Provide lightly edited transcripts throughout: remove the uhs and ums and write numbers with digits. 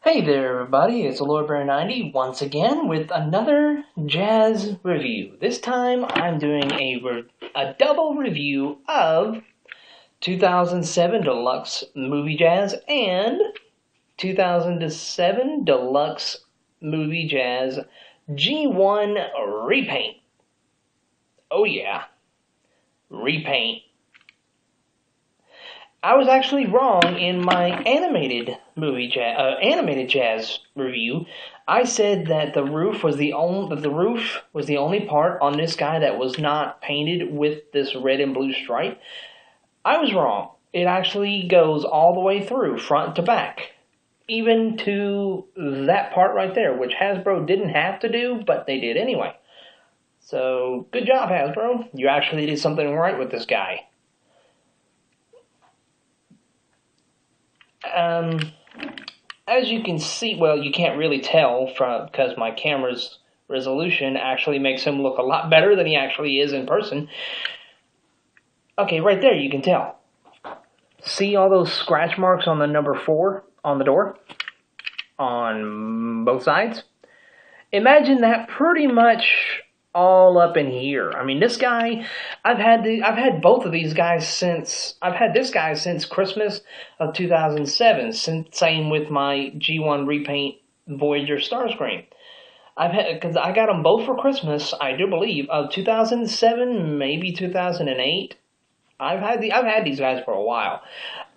Hey there, everybody. It's LordBear90 once again with another jazz review. This time I'm doing a double review of 2007 Deluxe Movie Jazz and 2007 Deluxe Movie Jazz G1 Repaint. Oh yeah, repaint. I was actually wrong in my animated jazz review. I said that the roof was the only part on this guy that was not painted with this red and blue stripe. I was wrong. It actually goes all the way through, front to back, even to that part right there, which Hasbro didn't have to do, but they did anyway. So good job, Hasbro. You actually did something right with this guy. Um, as you can see, well, you can't really tell because my camera's resolution actually makes him look a lot better than he actually is in person. Okay, right there you can tell. See all those scratch marks on the number 4 on the door? On both sides? Imagine that pretty much all up in here. I mean, this guy, I've had both of these guys since I've had this guy since Christmas of 2007. Same with my G1 repaint Voyager Starscream. Because I got them both for Christmas, I do believe, of 2007, maybe 2008. I've had these guys for a while.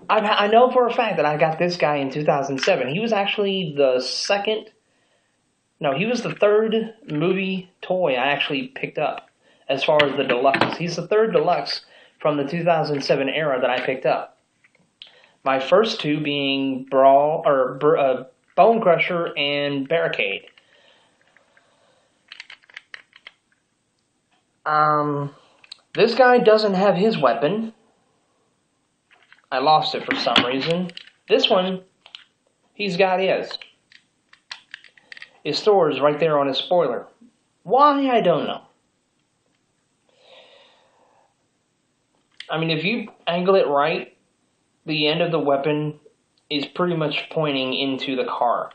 I know for a fact that I got this guy in 2007. He was actually the second. No, he was the third movie toy I actually picked up as far as the deluxe. He's the third deluxe from the 2007 era that I picked up. My first two being Bone Crusher and Barricade. This guy doesn't have his weapon. I lost it for some reason. This one, he's got his. His Thor is right there on his spoiler. Why, I don't know. I mean, if you angle it right, the end of the weapon is pretty much pointing into the car,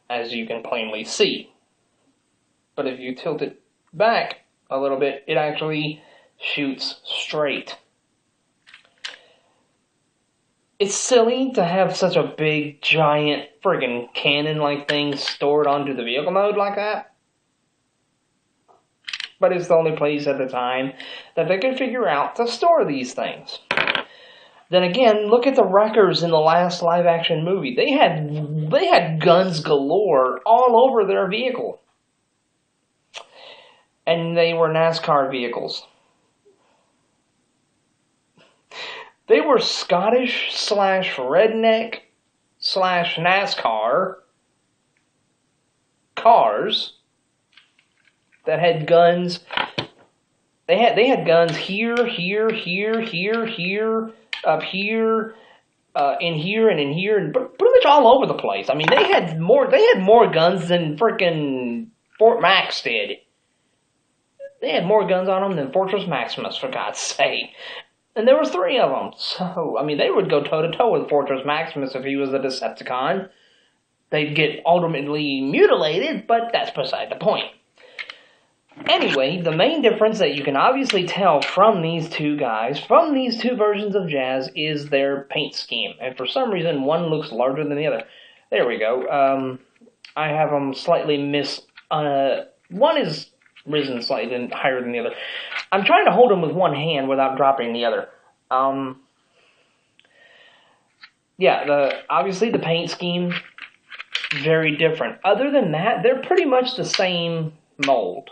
as you can plainly see. But if you tilt it back a little bit, it actually shoots straight. It's silly to have such a big, giant, friggin' cannon-like thing stored onto the vehicle mode like that. But it's the only place at the time that they could figure out to store these things. Then again, look at the wreckers in the last live-action movie. They had guns galore all over their vehicle. And they were NASCAR vehicles. They were Scottish / redneck / NASCAR cars that had guns. They had guns here, up here, in here, and pretty much all over the place. I mean, they had more guns than frickin' Fort Max did. They had more guns on them than Fortress Maximus, for God's sake. And there was 3 of them. So, I mean, they would go toe-to-toe with Fortress Maximus if he was a Decepticon. They'd get ultimately mutilated, but that's beside the point. Anyway, the main difference that you can obviously tell from these two guys, from these two versions of Jazz, is their paint scheme. And for some reason, one looks larger than the other. There we go. I have them slightly one is risen slightly higher than the other. I'm trying to hold them with one hand without dropping the other. Obviously the paint scheme, very different. Other than that, they're pretty much the same mold.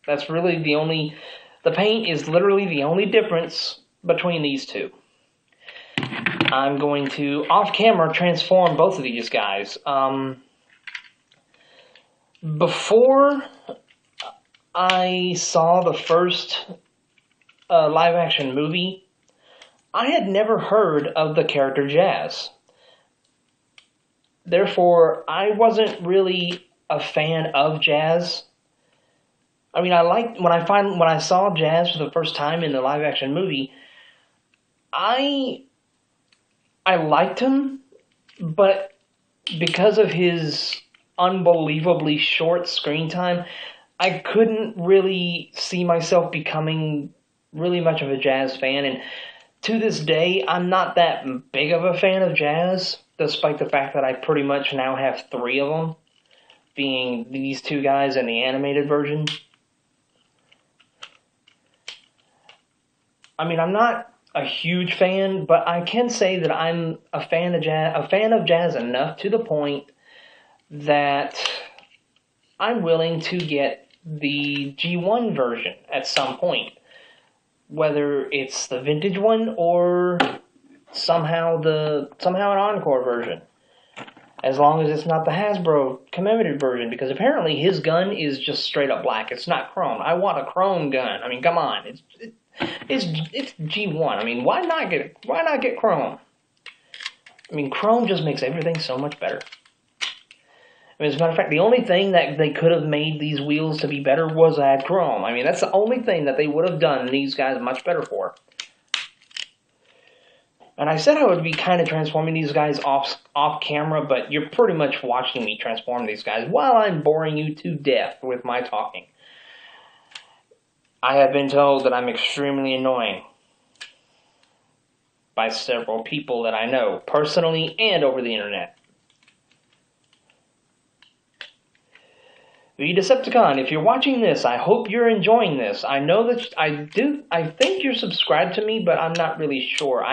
That's really the paint is literally the only difference between these two. I'm going to, off camera, transform both of these guys. Before I saw the first live-action movie, I had never heard of the character Jazz. Therefore, I wasn't really a fan of Jazz. I mean, I liked when I saw Jazz for the first time in the live-action movie. I liked him. but because of his unbelievably short screen time, I couldn't really see myself becoming really much of a Jazz fan. And to this day, I'm not that big of a fan of Jazz, despite the fact that I pretty much now have three of them, being these two guys and the animated version. I mean, I'm not a huge fan, but I can say that I'm a fan of Jazz enough to the point that I'm willing to get the G1 version at some point, whether it's the vintage one or somehow an encore version, as long as it's not the Hasbro commemorative version, because apparently his gun is just straight up black. It's not chrome. I want a chrome gun. I mean, come on, it's G1. I mean, why not get chrome? I mean, chrome just makes everything so much better. I mean, as a matter of fact, the only thing that they could have made these wheels to be better was add chrome. I mean, that's the only thing that they would have done these guys much better for. And I said I would be kind of transforming these guys off camera, but you're pretty much watching me transform these guys while I'm boring you to death with my talking. I have been told that I'm extremely annoying by several people that I know, personally and over the internet. The Decepticon, if you're watching this, I hope you're enjoying this. I know that I think you're subscribed to me, but I'm not really sure.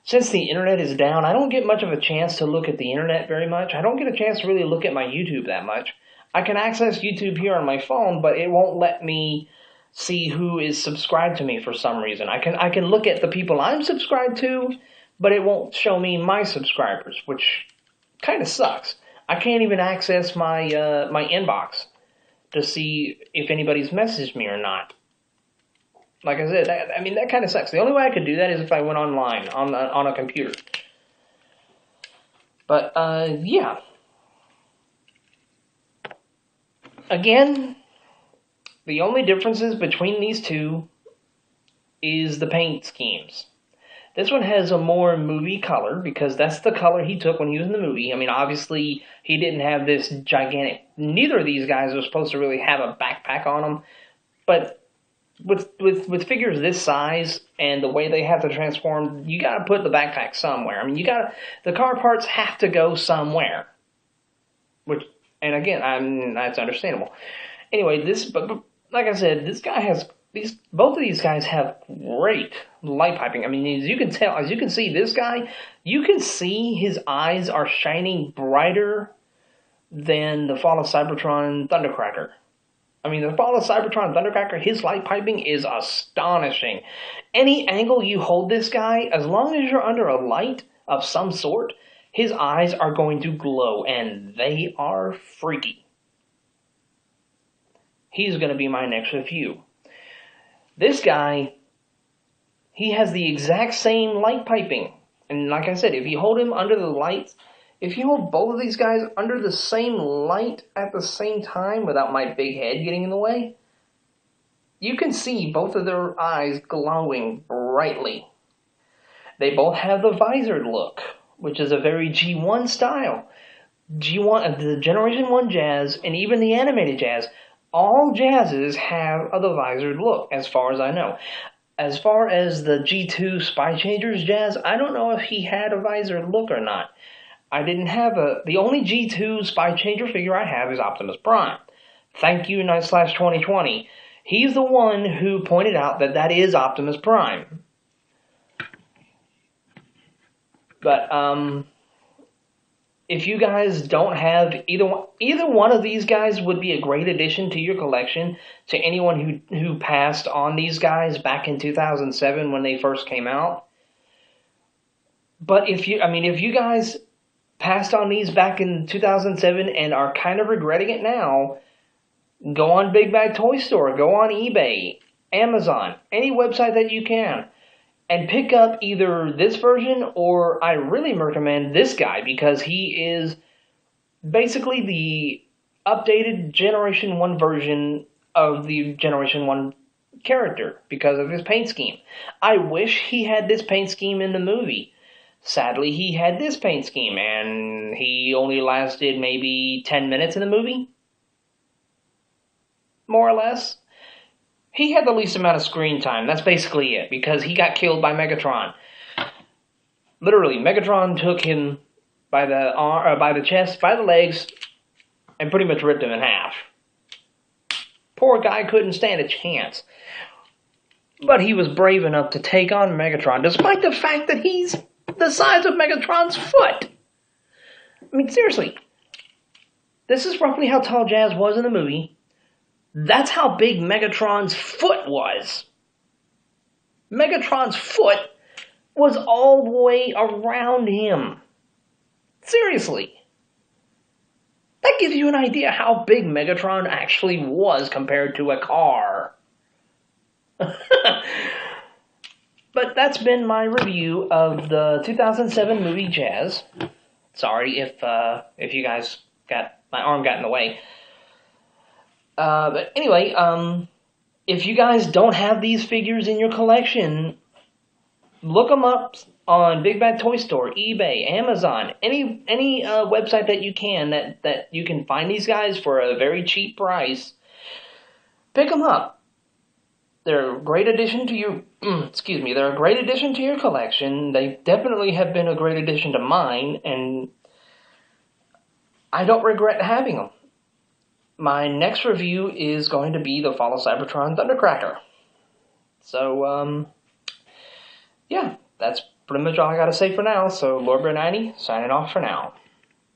Since the internet is down, I don't get much of a chance to look at the internet very much. I don't get a chance to really look at my YouTube that much. I can access YouTube here on my phone, but it won't let me see who is subscribed to me for some reason. I can look at the people I'm subscribed to, but it won't show me my subscribers, which kind of sucks. I can't even access my my inbox to see if anybody's messaged me or not. Like I said, that kind of sucks. The only way I could do that is if I went online on a computer. But yeah. Again, the only differences between these two is the paint schemes. This one has a more movie color, because that's the color he took when he was in the movie. I mean, obviously, he didn't have this gigantic... Neither of these guys are supposed to really have a backpack on them. But with figures this size and the way they have to transform, you gotta put the backpack somewhere. I mean, the car parts have to go somewhere. And again, that's understandable. Anyway, but like I said, both of these guys have great light piping. I mean, as you can see, this guy, you can see his eyes are shining brighter than the Fall of Cybertron Thundercracker. I mean, the Fall of Cybertron Thundercracker, his light piping is astonishing. Any angle you hold this guy, as long as you're under a light of some sort, his eyes are going to glow, and they are freaky. He's going to be my next review. This guy, he has the exact same light piping. And like I said, if you hold him under the lights, if you hold both of these guys under the same light at the same time without my big head getting in the way, you can see both of their eyes glowing brightly. They both have the visored look, which is a very G1 style. G1, the Generation 1 Jazz, and even the animated Jazz, all Jazzes have the visored look, as far as I know. As far as the G2 Spy Changers Jazz, I don't know if he had a visored look or not. I didn't have the only G2 Spy Changer figure I have is Optimus Prime. Thank you, Night/2020. He's the one who pointed out that is Optimus Prime. But, if you guys don't have either one of these guys would be a great addition to your collection, to anyone who passed on these guys back in 2007 when they first came out. But if you guys passed on these back in 2007 and are kind of regretting it now, go on Big Bad Toy Store, go on eBay, Amazon, any website that you can, and pick up either this version, or I really recommend this guy, because he is basically the updated Generation 1 version of the Generation 1 character because of his paint scheme. I wish he had this paint scheme in the movie, Sadly, he had this paint scheme, and he only lasted maybe 10 minutes in the movie, more or less. He had the least amount of screen time. That's basically it, because he got killed by Megatron. Literally, Megatron took him by the by the chest, by the legs, and pretty much ripped him in half. Poor guy couldn't stand a chance. But he was brave enough to take on Megatron, despite the fact that he's the size of Megatron's foot. I mean, seriously. This is roughly how tall Jazz was in the movie. That's how big Megatron's foot was. Megatron's foot was all the way around him. Seriously. That gives you an idea how big Megatron actually was compared to a car. But that's been my review of the 2007 movie Jazz. Sorry if you guys my arm got in the way. But anyway, if you guys don't have these figures in your collection, look them up on Big Bad Toy Store, eBay, Amazon, any website that you can that you can find these guys for a very cheap price. Pick them up. They're a great addition to your they're a great addition to your collection. They definitely have been a great addition to mine, and I don't regret having them. My next review is going to be the Fall of Cybertron Thundercracker. So, yeah, that's pretty much all I gotta say for now. So, Lord Brad 90, signing off for now.